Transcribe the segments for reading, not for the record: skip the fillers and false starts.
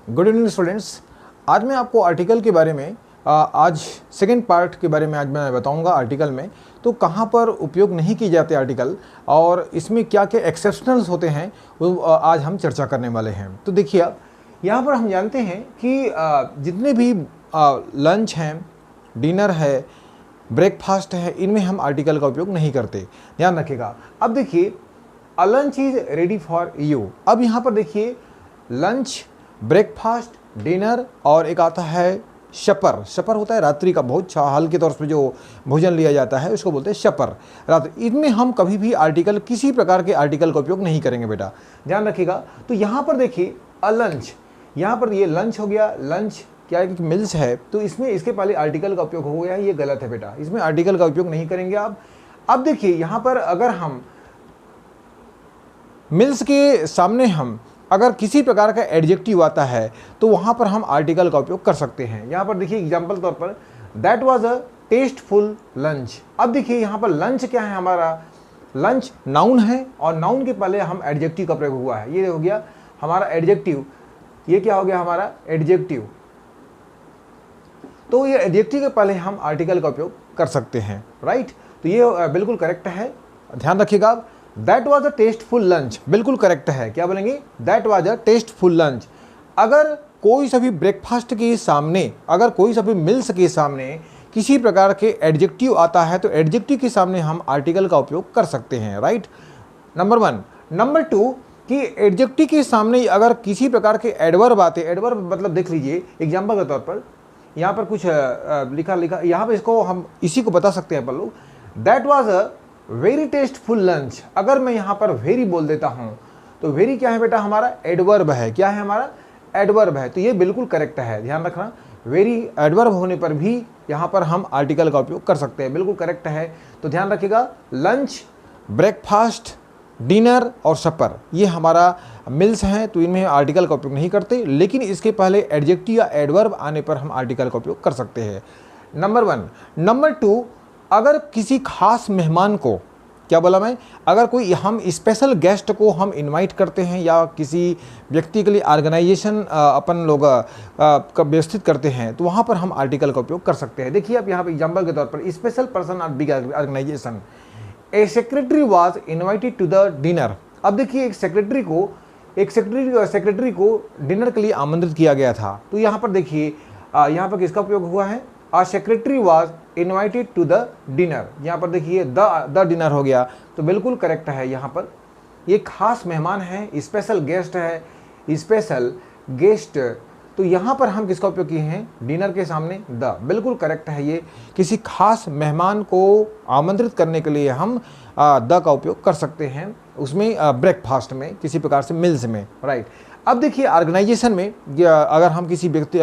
Good evening students. आज मैं आपको आर्टिकल के बारे में आज सेकेंड पार्ट के बारे में आज मैं बताऊंगा। आर्टिकल में तो कहाँ पर उपयोग नहीं किए जाते आर्टिकल और इसमें क्या क्या एक्सेप्शनल्स होते हैं वो आज हम चर्चा करने वाले हैं। तो देखिए आप यहाँ पर हम जानते हैं कि जितने भी लंच हैं, डिनर है, ब्रेकफास्ट है, इनमें हम आर्टिकल का उपयोग नहीं करते, ध्यान रखिएगा। अब देखिए अ lunch is ready for you. अब यहाँ पर देखिए लंच, ब्रेकफास्ट, डिनर और एक आता है शपर। शपर होता है रात्रि का बहुत हल्के तौर पर जो भोजन लिया जाता है उसको बोलते हैं शपर, रात्रि। इनमें हम कभी भी आर्टिकल, किसी प्रकार के आर्टिकल का उपयोग नहीं करेंगे बेटा, ध्यान रखिएगा। तो यहाँ पर देखिए अ लंच, यहाँ पर ये लंच हो गया। लंच क्या है कि मिल्स है, तो इसमें इसके पहले आर्टिकल का उपयोग हो गया है, ये गलत है बेटा, इसमें आर्टिकल का उपयोग नहीं करेंगे आप। अब देखिए यहाँ पर अगर हम मिल्स के सामने हम अगर किसी प्रकार का एडजेक्टिव आता है तो वहाँ पर हम आर्टिकल का उपयोग कर सकते हैं। यहाँ पर देखिए एग्जाम्पल तौर पर that was a tasteful lunch. अब देखिए यहाँ पर लंच क्या है, हमारा लंच नाउन है और नाउन के पहले हम एडजेक्टिव का प्रयोग हुआ है, ये हो गया हमारा एडजेक्टिव। ये क्या हो गया हमारा एडजेक्टिव। तो ये एडजेक्टिव के पहले हम आर्टिकल का उपयोग कर सकते हैं, राइट। तो ये बिल्कुल करेक्ट है, ध्यान रखिएगा आप। That was a tasteful lunch बिल्कुल करेक्ट है। क्या बोलेंगे? That was a tasteful lunch. अगर कोई सभी ब्रेकफास्ट के सामने, अगर कोई सभी मिल्स के सामने किसी प्रकार के एडजेक्टिव आता है तो एडजेक्टिव के सामने हम आर्टिकल का उपयोग कर सकते हैं, राइट। नंबर 1। नंबर 2 कि एडजेक्टिव के सामने अगर किसी प्रकार के एडवर्ब आते, एडवर्ब मतलब देख लीजिए एग्जाम्पल के तौर पर यहाँ पर कुछ लिखा यहाँ पर, इसको हम इसी को बता सकते हैं अपन लोग। That was a very tasteful lunch. अगर मैं यहाँ पर वेरी बोल देता हूँ तो वेरी क्या है बेटा, हमारा एडवर्ब है। क्या है हमारा? एडवर्ब है। तो ये बिल्कुल करेक्ट है, ध्यान रखना। वेरी एडवर्ब होने पर भी यहाँ पर हम आर्टिकल का उपयोग कर सकते हैं, बिल्कुल करेक्ट है। तो ध्यान रखिएगा, लंच, ब्रेकफास्ट, डिनर और सपर ये हमारा मिल्स हैं, तो इनमें आर्टिकल का उपयोग नहीं करते, लेकिन इसके पहले एडजेक्टिव या एडवर्ब आने पर हम आर्टिकल का उपयोग कर सकते हैं। नंबर 1। नंबर 2, अगर किसी खास मेहमान को, क्या बोला मैं, अगर कोई हम स्पेशल गेस्ट को हम इनवाइट करते हैं या किसी व्यक्ति के लिए ऑर्गेनाइजेशन अपन लोग व्यवस्थित करते हैं तो वहाँ पर हम आर्टिकल का उपयोग कर सकते हैं। देखिए आप यहाँ पर एग्जाम्पल के तौर पर special person of big organisation, a secretary was invited to the dinner. अब देखिए एक सेक्रेटरी को डिनर के लिए आमंत्रित किया गया था। तो यहाँ पर देखिए यहाँ पर किसका उपयोग हुआ है? A secretary was invited to the dinner। यहाँ पर देखिए द डिनर हो गया, तो बिल्कुल करेक्ट है। यहाँ पर ये खास मेहमान है, स्पेशल गेस्ट है, स्पेशल गेस्ट। तो यहाँ पर हम किसका उपयोग किए हैं? डिनर के सामने द, बिल्कुल करेक्ट है। ये किसी खास मेहमान को आमंत्रित करने के लिए हम द का उपयोग कर सकते हैं, उसमें ब्रेकफास्ट में, किसी प्रकार से मिल्स में, राइट। अब देखिए ऑर्गेनाइजेशन में अगर हम किसी व्यक्ति,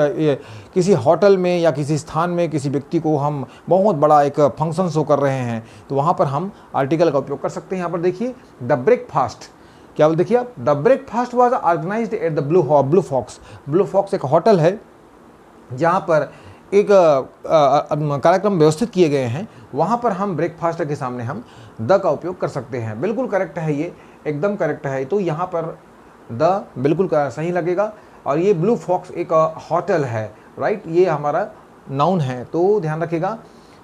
किसी होटल में या किसी स्थान में किसी व्यक्ति को हम बहुत बड़ा एक फंक्शन शो कर रहे हैं तो वहाँ पर हम आर्टिकल का उपयोग कर सकते हैं। यहाँ पर देखिए द ब्रेकफास्ट, क्या बोल देखिए आप, the breakfast was organised at the Blue Fox. Blue Fox एक होटल है जहाँ पर एक कार्यक्रम व्यवस्थित किए गए हैं, वहाँ पर हम ब्रेकफास्ट के सामने हम द का उपयोग कर सकते हैं, बिल्कुल करेक्ट है, ये एकदम करेक्ट है। तो यहाँ पर द बिल्कुल सही लगेगा। और ये ब्लू फॉक्स एक होटल है, राइट, ये हमारा नाउन है, तो ध्यान रखिएगा।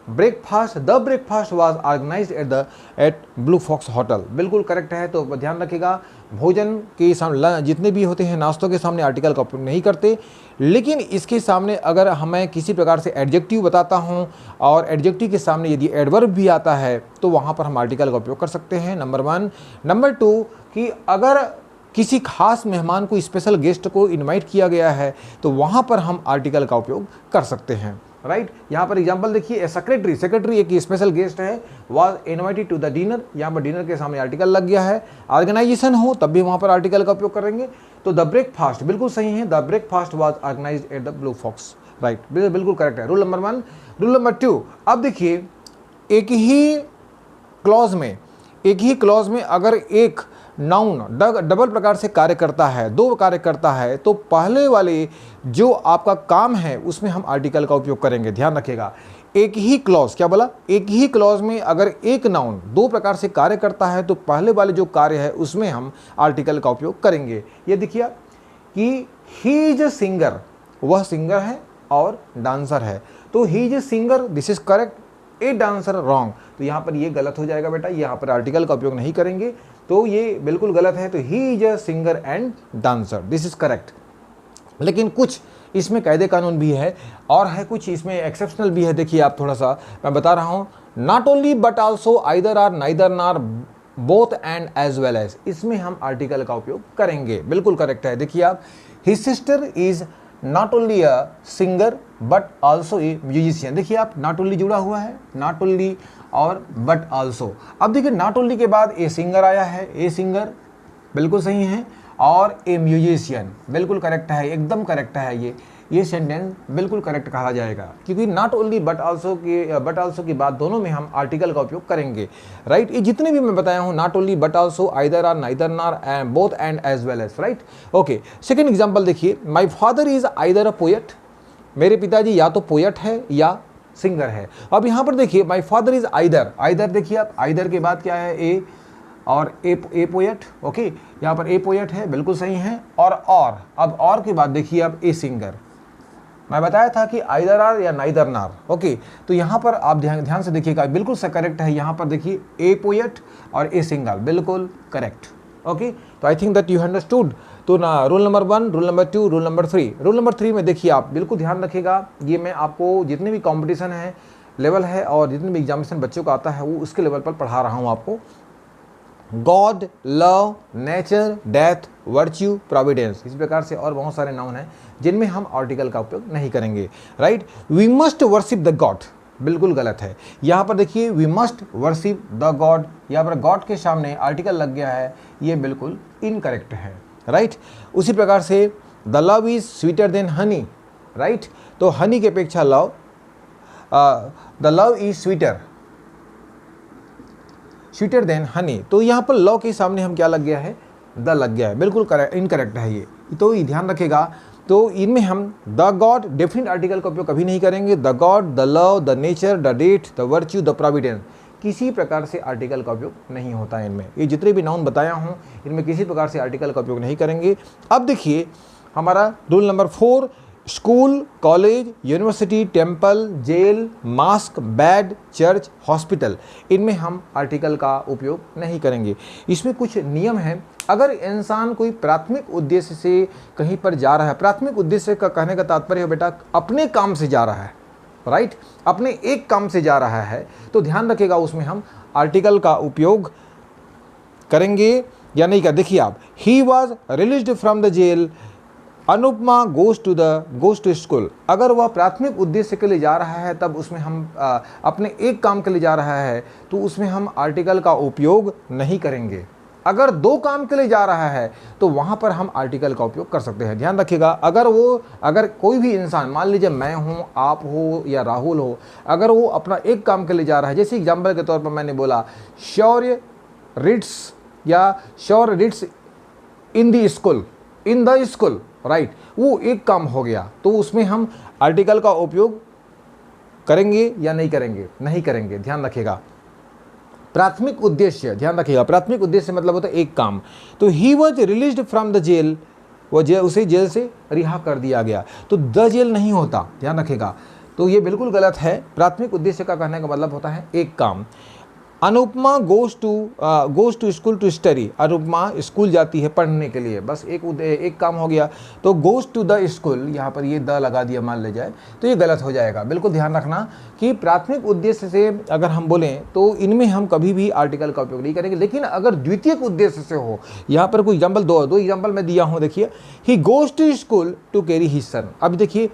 Breakfast, the breakfast was organised at Blue Fox hotel, बिल्कुल करेक्ट है। तो ध्यान रखिएगा, भोजन के सामने जितने भी होते हैं नाश्तों के सामने आर्टिकल का उपयोग नहीं करते, लेकिन इसके सामने अगर हमें किसी प्रकार से एडजेक्टिव बताता हूं और एडजेक्टिव के सामने यदि एडवर्ब भी आता है तो वहाँ पर हम आर्टिकल का उपयोग कर सकते हैं, नंबर 1। नंबर 2 कि अगर किसी खास मेहमान को, स्पेशल गेस्ट को इनवाइट किया गया है तो वहाँ पर हम आर्टिकल का उपयोग कर सकते हैं, राइट। यहाँ पर एग्जांपल देखिए, सेक्रेटरी एक स्पेशल गेस्ट है, was invited to the dinner. यहाँ पर डिनर के सामने आर्टिकल लग गया है। ऑर्गेनाइजेशन हो तब भी वहाँ पर आर्टिकल का उपयोग करेंगे। तो द ब्रेकफास्ट बिल्कुल सही है, the breakfast was organised at the Blue Fox, right, बिल्कुल करेक्ट है। Rule number 1। रूल नंबर 2, अब देखिए एक ही क्लॉज में अगर एक नाउन डबल प्रकार से कार्य करता है, दो कार्य करता है, तो पहले वाले जो आपका काम है उसमें हम आर्टिकल का उपयोग करेंगे, ध्यान रखिएगा। एक ही क्लॉज, क्या बोला? एक ही क्लॉज में अगर एक नाउन दो प्रकार से कार्य करता है तो पहले वाले जो कार्य है उसमें हम आर्टिकल का उपयोग करेंगे। ये देखिए कि ही इज अ सिंगर, वह सिंगर है और डांसर है। तो he is a singer, this is correct, a dancer wrong. तो यहाँ पर ये गलत हो जाएगा बेटा, यहाँ पर आर्टिकल का उपयोग नहीं करेंगे, तो ये बिल्कुल गलत है। तो he is a singer and dancer, this is correct. लेकिन कुछ इसमें कायदे कानून भी है और है कुछ इसमें एक्सेप्शनल भी है। देखिए आप, थोड़ा सा मैं बता रहा हूँ, not only but also, either or, neither nor, both and as well as, इसमें हम आर्टिकल का उपयोग करेंगे, बिल्कुल करेक्ट है। देखिए आप, his sister is not only a singer but also a musician. देखिए आप, नॉट ओनली जुड़ा हुआ है, नॉट ओनली और बट आल्सो। अब देखिए नॉट ओनली के बाद ए सिंगर आया है, ए सिंगर बिल्कुल सही है, और ए म्यूजिशियन बिल्कुल करेक्ट है, एकदम करेक्ट है। ये सेंटेंस बिल्कुल करेक्ट कहा जाएगा, क्योंकि नॉट ओनली बट आल्सो की बात दोनों में हम आर्टिकल का उपयोग करेंगे, राइट। ये जितने भी मैं बताया हूँ, not only but also, either or, neither nor, and both and as well as, right. Okay, second example देखिए, my father is either a poet, मेरे पिताजी या तो पोएट है या सिंगर है। अब यहाँ पर देखिए, my father is either, either देखिए आप, आइदर के बाद क्या है, ए और ए पोएट, ओके, यहाँ पर ए पोएट है, बिल्कुल सही है। और अब और के बाद देखिए आप, ए सिंगर। मैं बताया था कि आइदर आर या नाइदर नार, ओके। तो यहाँ पर आप ध्यान से देखिएगा, बिल्कुल से करेक्ट है। यहाँ पर देखिए, ए पोएट और ए सिंगर, बिल्कुल करेक्ट, ओके। तो I think that you understood. तो ना, rule number 1, rule number 2, rule number 3। Rule number 3 में देखिए आप, बिल्कुल ध्यान रखिएगा, ये मैं आपको जितने भी कॉम्पिटिशन है, लेवल है, और जितने भी एग्जामिनेशन बच्चों को आता है, वो उसके लेवल पर पढ़ा रहा हूँ आपको। God, love, nature, death, virtue, Providence, इस प्रकार से और बहुत सारे नाउन हैं जिनमें हम आर्टिकल का उपयोग नहीं करेंगे, right. We must worship the god, बिल्कुल गलत है। यहाँ पर देखिए, we must worship the god, यहाँ पर गॉड के सामने आर्टिकल लग गया है, ये बिल्कुल इनकरेक्ट है, राइट। उसी प्रकार से the love is sweeter than Honey, right. तो हनी की अपेक्षा love, the love is sweeter than Honey. तो यहाँ पर लव के सामने हम क्या लग गया है, द लग गया है, बिल्कुल करेक्ट, इनकरेक्ट है ये, तो ये ध्यान रखेगा। तो इनमें हम द गॉड, डेफिनेट आर्टिकल का उपयोग कभी नहीं करेंगे। The god, the love, the nature, the date, the virtue, the providence, किसी प्रकार से आर्टिकल का उपयोग नहीं होता है इनमें। ये जितने भी नाउन बताया हूँ, इनमें किसी प्रकार से आर्टिकल का उपयोग नहीं करेंगे। अब देखिए हमारा rule number 4, school, college, university, temple, jail, mosque, bed, church, hospital, इनमें हम आर्टिकल का उपयोग नहीं करेंगे। इसमें कुछ नियम हैं। अगर इंसान कोई प्राथमिक उद्देश्य से कहीं पर जा रहा है, प्राथमिक उद्देश्य का कहने का तात्पर्य है बेटा अपने काम से जा रहा है, राइट, अपने एक काम से जा रहा है, तो ध्यान रखिएगा उसमें हम आर्टिकल का उपयोग करेंगे या नहीं कर। देखिए आप, he was released from the jail, Anupama goes to school. अगर वह प्राथमिक उद्देश्य के लिए जा रहा है, तब उसमें हम अपने एक काम के लिए जा रहा है, तो उसमें हम आर्टिकल का उपयोग नहीं करेंगे। अगर दो काम के लिए जा रहा है, तो वहाँ पर हम आर्टिकल का उपयोग कर सकते हैं। ध्यान रखिएगा, अगर कोई भी इंसान, मान लीजिए मैं हूँ, आप हो या राहुल हो, अगर वो अपना एक काम के लिए जा रहा है, जैसे एग्जाम्पल के तौर पर मैंने बोला शौर्य रीड्स या Shaurya reads in the school, right, वो एक काम हो गया, तो उसमें हम आर्टिकल का उपयोग करेंगे या नहीं करेंगे? नहीं करेंगे। ध्यान रखिएगा, प्राथमिक उद्देश्य, ध्यान रखिएगा, प्राथमिक उद्देश्य मतलब होता है एक काम। तो he was released from the jail, उसे जेल से रिहा कर दिया गया, तो द जेल नहीं होता, ध्यान रखिएगा। तो ये बिल्कुल गलत है। प्राथमिक उद्देश्य का कहने का मतलब होता है एक काम। Anupama goes to school to study, Anupama school जाती है पढ़ने के लिए, बस एक काम हो गया। तो गोज टू द स्कूल, यहाँ पर ये द लगा दिया मान ले जाए, तो ये गलत हो जाएगा। बिल्कुल ध्यान रखना कि प्राथमिक उद्देश्य से अगर हम बोलें तो इनमें हम कभी भी आर्टिकल का उपयोग नहीं करेंगे। लेकिन अगर द्वितीयक उद्देश्य से हो, यहाँ पर कोई एग्जाम्पल, दो एग्जाम्पल मैं दिया हूँ। देखिए, he goes to school to carry his son. अब देखिए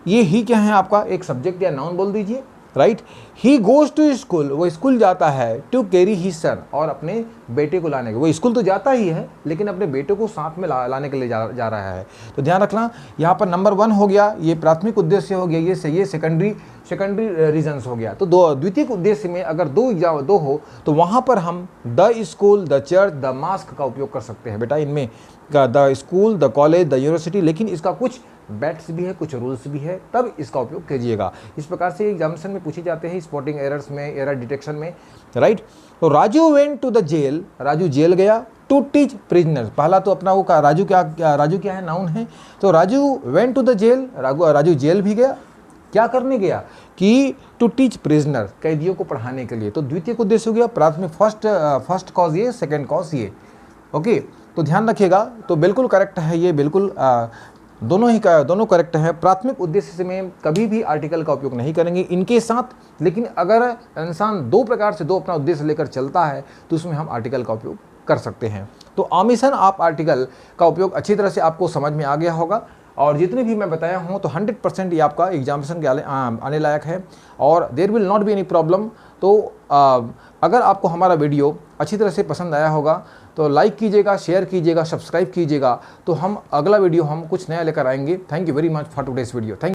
ये ही क्या है आपका, एक सब्जेक्ट या नाउन बोल दीजिए, right. He goes to school, वो स्कूल जाता है, टू कैरी हिज सन, और अपने बेटे को लाने के, वो स्कूल तो जाता ही है लेकिन अपने बेटे को साथ में लाने के लिए जा रहा है। तो ध्यान रखना, यहाँ पर नंबर 1 हो गया, ये प्राथमिक उद्देश्य हो गया, ये सेकेंडरी रीजन्स हो गया। तो द्वितीयक उद्देश्य में अगर दो हो, तो वहाँ पर हम the school, the church, the mask का उपयोग कर सकते हैं बेटा इनमें, the school, the college, the university. लेकिन इसका कुछ बैट्स भी है, कुछ रूल्स भी है, तब इसका उपयोग कीजिएगा। इस प्रकार से एग्जामिनेशन में पूछे जाते हैं, स्पॉटिंग एरर्स में, एरर डिटेक्शन में, राइट। तो Raju went to the jail, Raju jail गया, टू टीच प्रिजनर। पहला तो अपना वो राजू क्या है, नाउन है। तो Raju went to the jail, Raju jail भी गया। क्या करने गया कि टू टीच प्रिजनर, कैदियों को पढ़ाने के लिए। तो द्वितीय उद्देश्य हो गया प्राथमिक, फर्स्ट कॉज ये, सेकेंड कॉज ये। ओके, तो ध्यान रखिएगा। तो बिल्कुल करेक्ट है ये, बिल्कुल दोनों करेक्ट है। प्राथमिक उद्देश्य से में कभी भी आर्टिकल का उपयोग नहीं करेंगे इनके साथ। लेकिन अगर इंसान दो प्रकार से दो अपना उद्देश्य लेकर चलता है तो उसमें हम आर्टिकल का उपयोग कर सकते हैं। तो ऑमिशन आप आर्टिकल का उपयोग अच्छी तरह से आपको समझ में आ गया होगा, और जितने भी मैं बताया हूँ तो 100% ये आपका एग्जामिनेशन के आने लायक है, और there will not be any problem. तो अगर आपको हमारा वीडियो अच्छी तरह से पसंद आया होगा तो लाइक कीजिएगा, शेयर कीजिएगा, सब्सक्राइब कीजिएगा। तो हम अगला वीडियो हम कुछ नया लेकर आएंगे। Thank you very much for today's video. Thank